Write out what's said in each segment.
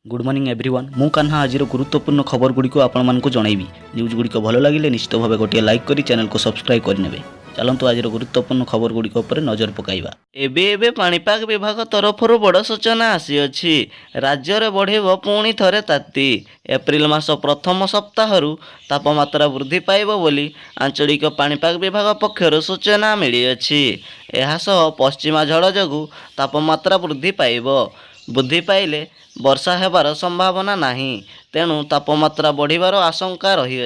Good morning everyone मु कान्हा आज गुरुत्वपूर्ण खबर गुड़ी को आपण मानक जनइबी न्यूज गुड़ी भल लगे निश्चित भाव गोटे लाइक करी चैनल को सब्सक्राइब करने चलतु आज गुरुत्वपूर्ण खबर गुड़ी नजर पकाइबा। एबे पाणीपाग विभाग तरफ बड़ सूचना आसी राज्य में बढ़ेब पुणी थरे ताती एप्रिल मास प्रथम सप्ताह तापमात्रा वृद्धि पाइब बोली आंचलिक पाणीपाग विभाग पक्षर सूचना मिली। पश्चिमा झड़ जगू तापमात्रा वृद्धि पाइब वृद्धि पाइले वर्षा हेबार संभावना नहीं तेणु तापमात्रा बढ़िबार आशंका रही।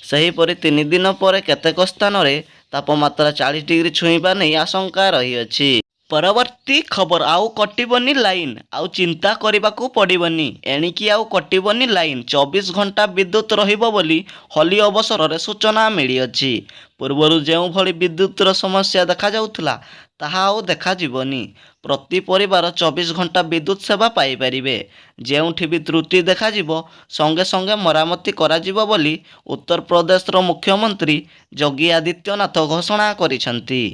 सेहीपरि 3 दिन पर केतेक स्थान रे तापमात्रा 40 डिग्री छुईबा नहीं आशंका रही। परवर्ती खबर आउ कटिबनी लाइन आउ चिंता करबाकू पड़िबनी एणिकी आउ कटिबनी लाइन 24 घंटा विद्युत रहिबो बोली होली अवसर रे सूचना मिली। पूर्वरु जेउ भली विद्युतर समस्या देखा जाउथला ताहा आउ देखा जीवनी प्रति परिवार 24 घंटा विद्युत सेवा पाई परिबे। जेउठी भी त्रुटि देखा जीवो संगे संगे मरामती करा जीवो बोली उत्तर प्रदेश रो मुख्यमंत्री योगी आदित्यनाथ घोषणा करिसंती।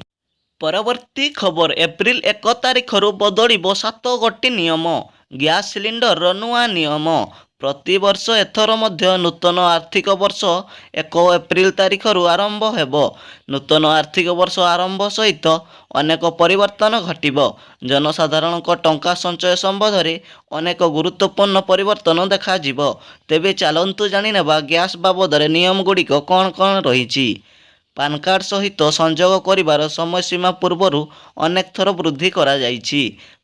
परवर्ती खबर एप्रिल 1 तारिख बदलिबो 7 गोटी नियम गैस सिलिंडर नुआ नियम प्रति वर्ष एथर मध्य नूतन आर्थिक वर्ष 1 एप्रिल तारिख आरंभ हेबो। नूतन आर्थिक वर्ष आरंभ सहित अनेक परिवर्तन घटिबो। जनसाधारण टंका संचय संबंध में अनेक गुरुत्वपूर्ण परिवर्तन देखा जिवो। तेबे चलंतु जानि नेबा गैस बाबद नियम गुड़िक कौन कौन रही। पान कार्ड सहित संजोग करिबार समय सीमा पूर्वर अनेक थर वृद्धि करा जाइछि।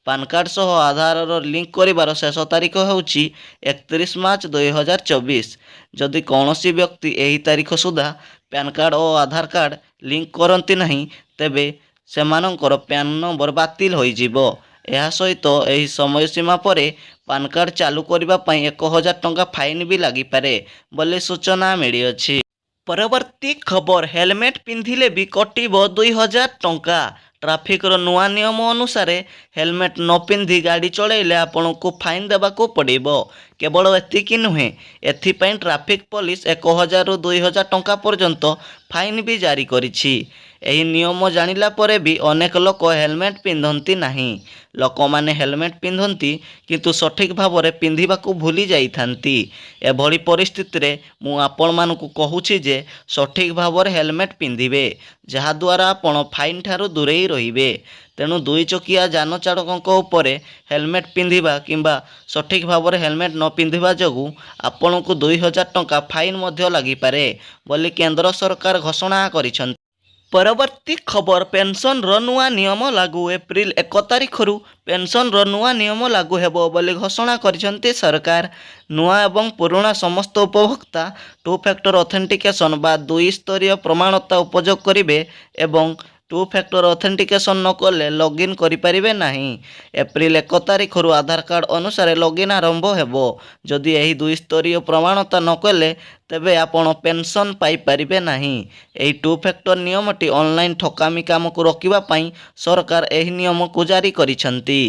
पान कार्ड सह आधार लिंक करिबार शेष तारीख होउछि 31 मार्च 2024। जदि कौनसी व्यक्ति एही तारीख सुधा पैन कार्ड और आधार कार्ड लिंक करती नहीं तेबे सेमानंकर पैन नंबर बातिल होई जिवो। एहा सहित एही समय सीमा परे पान कार्ड चालू करिबा पई 1000 टंका फाइन भी लागि पारे बोली सूचना मिली अछि। परवर्ती खबर हेलमेट पिंधिले भी कटिबो 2000 टंका। ट्राफिक रो नुआ नियम अनुसार हेलमेट न पिंधि गाड़ी चलाइले आपन को फाइन देबाको पड़िबो। केवल एतिकी नुहे एथिपाई ट्राफिक पुलिस 1000 रु 2000 टंका पर्यंत फाइन भी जारी करिछि। एही नियम जानिला परे भी अनेक लोक हेलमेट पिंधंती नहीं। लोक माने हेलमेट पिंधंती किंतु सठिक भाव में पिंधिबाकू भूली जाइथांती। एभली परिस्थिति रे मु आपण मानकू कहूछि जे सठिक भाव में हेलमेट पिंधिबे जहा द्वारा आपण फाइन ठारू दूरेई रहिबे। तेणु 2 चकिया जान चालकक उपरे हेलमेट पिंधिबा किंबा सठिक भाव में हेलमेट न पिंधिबा जगू आपण को 2000 टंका फाइन मध्य लागि पारे बोली केंद्र सरकार घोषणा करिसंती। परवर्ती खबर पेंशन रो नुआ नियम लागू एप्रिल 1 तारिख पेंशन रो नुआ नियम लागू हेबो बोली घोषणा करिसंती सरकार। नुआ एवं पुराना समस्त उपभोक्ता 2 फैक्टर ऑथेंटिकेशन बा 2 स्तरीय प्रमाणता उपयोग करिवे एवं 2 फैक्टर ऑथेंटिकेशन न कले लॉगिन करि परिबे नहीं। एप्रिल 1 तारिख आधार कार्ड अनुसार लॉगिन आरंभ हेबो। जदि एही 2 स्तरीय प्रमाणता न कले तेबे आपण पेंशन पाई परिबे नहीं। एही 2 फैक्टर नियमटी ऑनलाइन ठकामी काम को रोकिबा पई सरकार एही नियम को जारी करिसंती।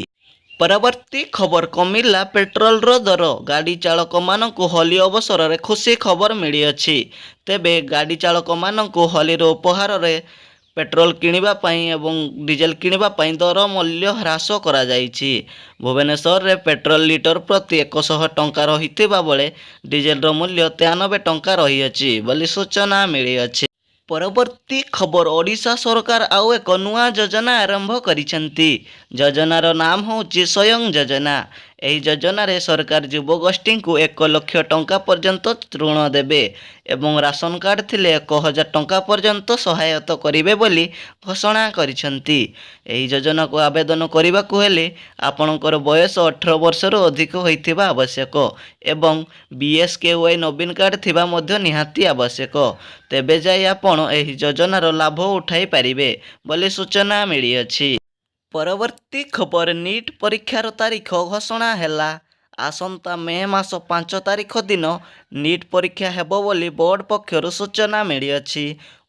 परवर्ती खबर कमिला पेट्रोल रो दर गाड़ी चालक मानकू होली अवसर रे खुशी खबर मिली अछि। तेबे गाड़ी चालक मानकू होली रो उपहार रे पेट्रोल किनिबा पई एवं डीजेल किनिबा पई दर मूल्य ह्रास करा जाइछि। भुवनेश्वर रे पेट्रोल लीटर प्रति 100 टंका रहिथिबा बेले डीजेल रो मूल्य 93 टंका रही अछि बोली सूचना मिली अछि। परवर्ती खबर ओडिशा सरकार आउ एक नुआ योजना आरंभ करिसंती। योजनार नाम होउछि स्वयं योजना। एही योजना रे सरकार युवगोष्ठी को 1 लाख टंका पर्यंत ऋण देबे एवं राशन कार्ड थिले 1000 टंका पर्यंत सहायता करिवे बोली घोषणा करिसंती। एही योजना को आवेदन करिबाकू हेले आपणकर बयस 18 वर्ष रो अधिक होइथिबा आवश्यक एवं बीएसकेवाई नवीन कार्ड थिबा मध्य निहाती आवश्यक। तेबे जाय आपण एही योजनार लाभ उठाई पारिबे बोली सूचना मिली अछि। परवर्ती खबर नीट परीक्षार तारीख घोषणा हैला। आसंता मे मास 5 तारिख दिन नीट परीक्षा हेबो बोली बोर्ड पक्षर सूचना मिली अछि।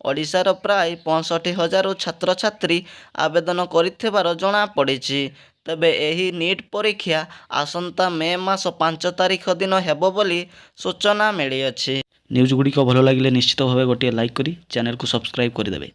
ओडिशार प्राय 65,000 छात्र छात्री आवेदन करिथिबार जणा पड़िछि। तबे एही नीट परीक्षा आसंता मे मास 5 तारिख दिन हेबो बोली सूचना मिली अछि। न्यूज गुड़ी भल लगे निश्चित भाव गोटे लाइक करी चैनल को सब्सक्राइब करदेवे।